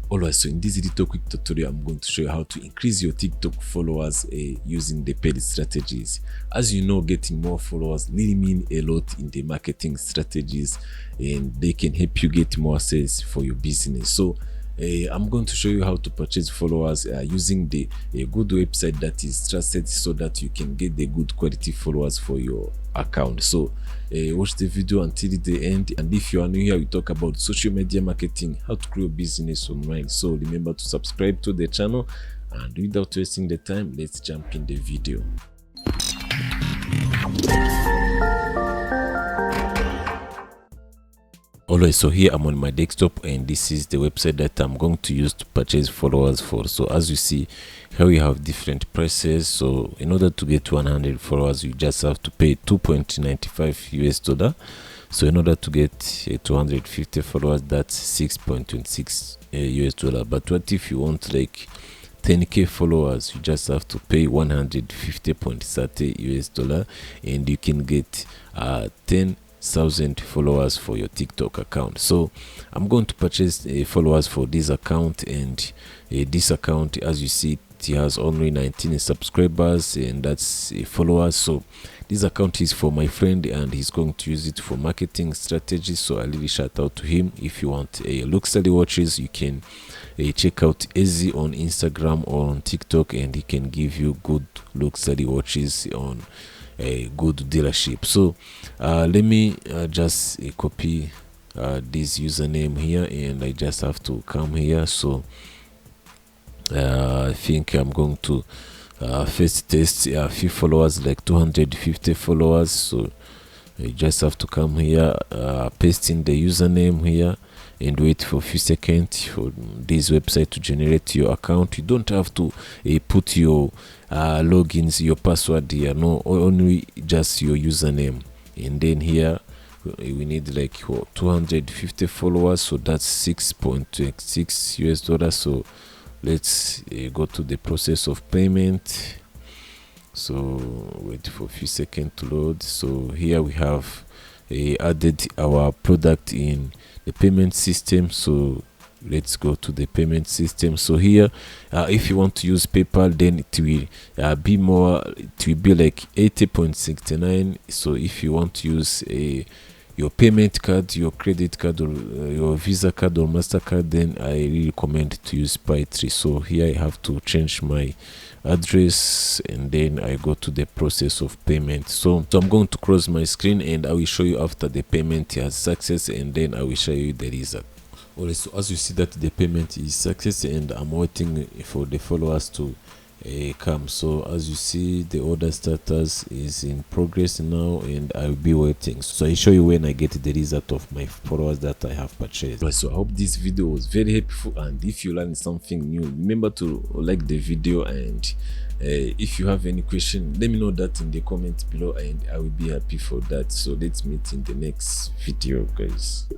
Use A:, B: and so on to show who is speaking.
A: Alright, so in this little quick tutorial, I'm going to show you how to increase your TikTok followers using the paid strategies. As you know, getting more followers really mean a lot in the marketing strategies, and they can help you get more sales for your business. So I'm going to show you how to purchase followers using the good website that is trusted, so that you can get the good quality followers for your account. So watch the video until the end, and if you are new here, we talk about social media marketing, how to grow business online. So remember to subscribe to the channel, and without wasting the time, let's jump in the video. Alright, so here I'm on my desktop, and this is the website that I'm going to use to purchase followers for. So as you see here, we have different prices. So in order to get 100 followers, you just have to pay $2.95. So in order to get 250 followers, that's $6.26. But what if you want like 10k followers? You just have to pay $150.30, and you can get 10,000 followers for your TikTok account. So I'm going to purchase followers for this account, and this account, as you see, it has only 19 subscribers, and that's followers. So this account is for my friend, and he's going to use it for marketing strategies. So I really shout out to him. If you want luxury watches, you can check out Easy on Instagram or on TikTok, and he can give you good luxury watches on a good dealership. So let me just copy this username here, and I just have to come here. So I think I'm going to first test a few followers, like 250 followers. So you just have to come here, paste in the username here, and wait for a few seconds for this website to generate your account. You don't have to put your logins, your password here, no, only just your username. And then here we need like 250 followers, so that's $6.26. So let's go to the process of payment. So wait for a few seconds to load. So here we have added our product in the payment system. So let's go to the payment system. So here if you want to use PayPal, then it will be more, it will be like 80.69. So if you want to use your payment card, your credit card, or your Visa card or MasterCard, then I really recommend to use Pi3. So here I have to change my address, and then I go to the process of payment. So I'm going to close my screen, and I will show you after the payment has success, and then I will show you the result. Alright, so as you see that the payment is success, and I'm waiting for the followers to come. So as you see, the order status is in progress now, and I'll be waiting. So I'll show you when I get the result of my followers that I have purchased. Right, so I hope this video was very helpful, and if you learned something new, remember to like the video, and if you have any question, let me know that in the comments below, and I will be happy for that. So let's meet in the next video, guys.